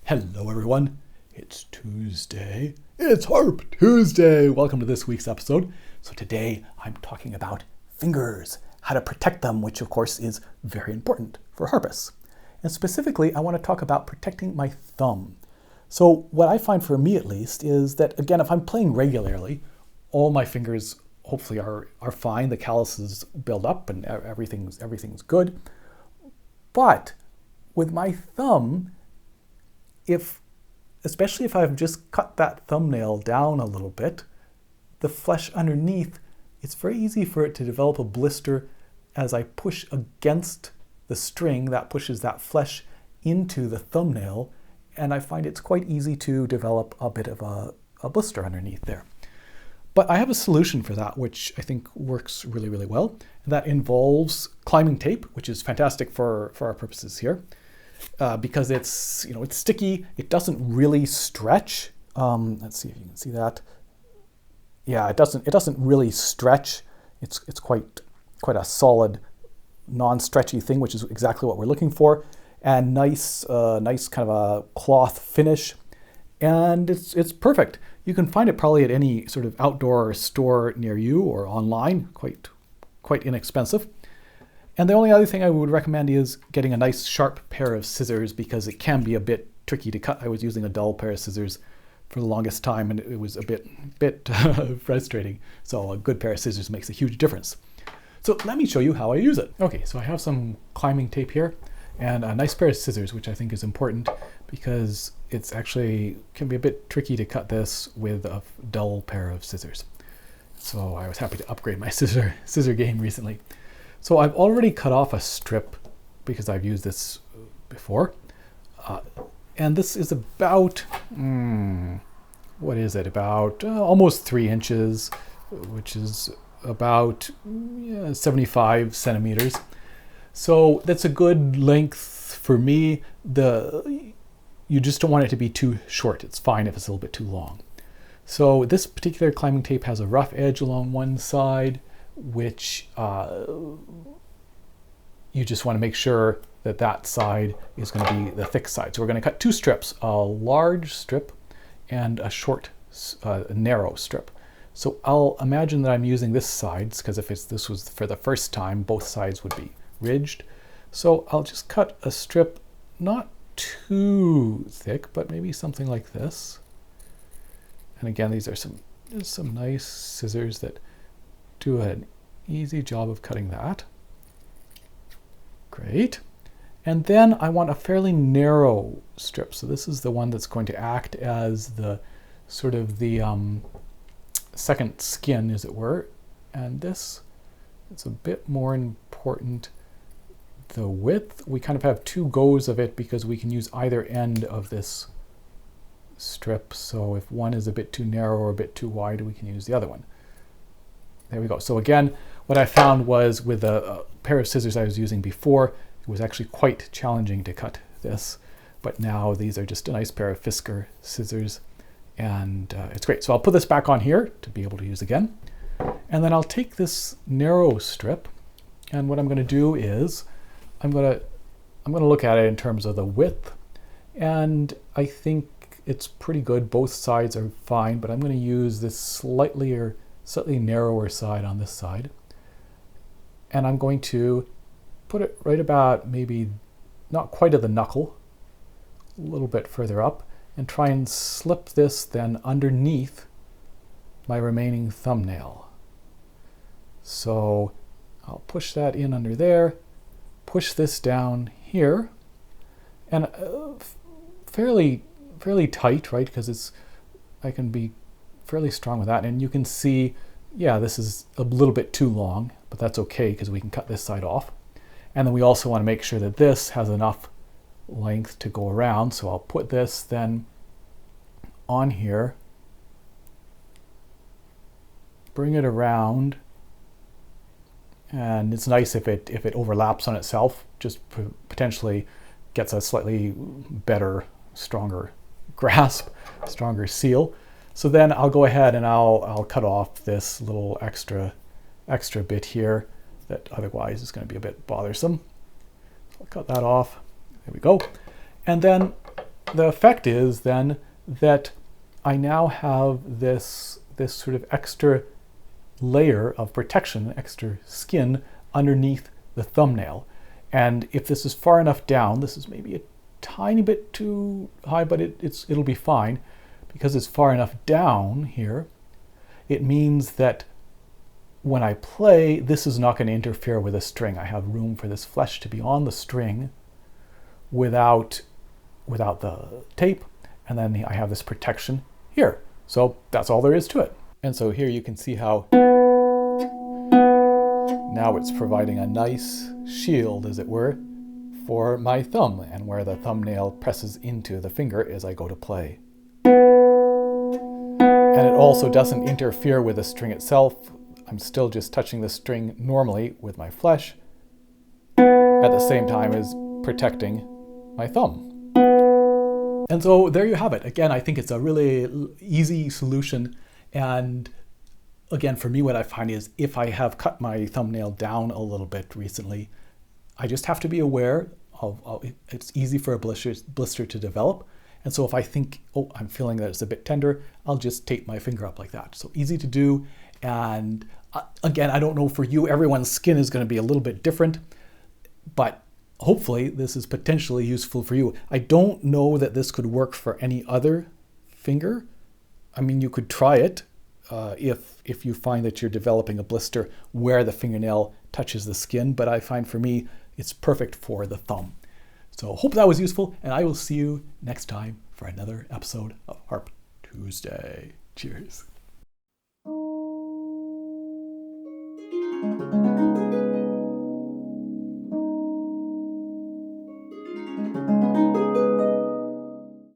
Hello everyone, it's Tuesday. It's Harp Tuesday. Welcome to this week's episode. So today I'm talking about fingers, how to protect them, which of course is very important for harpists. And specifically, I want to talk about protecting my thumb. So what I find for me at least is that, again, if I'm playing regularly, all my fingers hopefully are fine. The calluses build up and everything's good. But with my thumb, especially if I've just cut that thumbnail down a little bit, the flesh underneath, it's very easy for it to develop a blister as I push against the string that pushes that flesh into the thumbnail, and I find it's quite easy to develop a bit of a blister underneath there. But I have a solution for that, which I think works really, really well. And that involves climbing tape, which is fantastic for our purposes here. Because it's sticky, it doesn't really stretch. Let's see if you can see that. Yeah, it doesn't really stretch. It's quite a solid, non-stretchy thing, which is exactly what we're looking for. And nice kind of a cloth finish, and it's perfect. You can find it probably at any sort of outdoor store near you or online, quite inexpensive. And the only other thing I would recommend is getting a nice sharp pair of scissors, because it can be a bit tricky to cut. I was using a dull pair of scissors for the longest time, and it was a bit frustrating. So a good pair of scissors makes a huge difference. So let me show you how I use it. Okay, so I have some climbing tape here and a nice pair of scissors, which I think is important because it's actually can be a bit tricky to cut this with a dull pair of scissors. So I was happy to upgrade my scissor game recently. So I've already cut off a strip because I've used this before. And this is about, what is it? About almost 3 inches, which is about 75 centimeters. So that's a good length for me. You just don't want it to be too short. It's fine if it's a little bit too long. So this particular climbing tape has a rough edge along one side, which you just want to make sure that side is going to be the thick side. So we're going to cut 2 strips, a large strip and a short, narrow strip. So I'll imagine that I'm using this side, because if this was for the first time, both sides would be ridged. So I'll just cut a strip, not too thick, but maybe something like this. And again, these are some nice scissors that do an easy job of cutting that. Great. And then I want a fairly narrow strip. So this is the one that's going to act as the sort of the second skin, as it were. And this, it's a bit more important. The width, we kind of have 2 goes of it because we can use either end of this strip. So if one is a bit too narrow or a bit too wide, we can use the other one. There we go. So again, what I found was with a pair of scissors I was using before, it was actually quite challenging to cut this. But now these are just a nice pair of Fisker scissors, and it's great. So I'll put this back on here to be able to use again. And then I'll take this narrow strip, and what I'm going to do is I'm going to look at it in terms of the width, and I think it's pretty good. Both sides are fine, but I'm going to use this slightly narrower side on this side. And I'm going to put it right about maybe not quite at the knuckle, a little bit further up, and try and slip this then underneath my remaining thumbnail. So I'll push that in under there, push this down here, and fairly tight, right? Because I can be fairly strong with that, and you can see, yeah, this is a little bit too long, but that's okay because we can cut this side off. And then we also want to make sure that this has enough length to go around. So I'll put this then on here, bring it around, and it's nice if it overlaps on itself, just potentially gets a slightly better, stronger grasp, stronger seal. So then I'll go ahead and I'll cut off this little extra bit here that otherwise is going to be a bit bothersome. So I'll cut that off. There we go. And then the effect is then that I now have this sort of extra layer of protection, extra skin underneath the thumbnail. And if this is far enough down, this is maybe a tiny bit too high, but it'll be fine because it's far enough down here. It means that when I play, this is not going to interfere with the string. I have room for this flesh to be on the string without the tape, and then I have this protection here. So that's all there is to it. And so here you can see how now it's providing a nice shield, as it were, for my thumb, and where the thumbnail presses into the finger as I go to play. And it also doesn't interfere with the string itself. I'm still just touching the string normally with my flesh at the same time as protecting my thumb. And so there you have it. Again, I think it's a really easy solution. And again, for me, what I find is if I have cut my thumbnail down a little bit recently, I just have to be aware of it's easy for a blister to develop. And so if I think, oh, I'm feeling that it's a bit tender, I'll just tape my finger up like that. So easy to do. And again, I don't know for you, everyone's skin is going to be a little bit different, but hopefully this is potentially useful for you. I don't know that this could work for any other finger. I mean, you could try it if you find that you're developing a blister where the fingernail touches the skin, but I find for me, it's perfect for the thumb. So hope that was useful, and I will see you next time for another episode of Harp Tuesday. Cheers.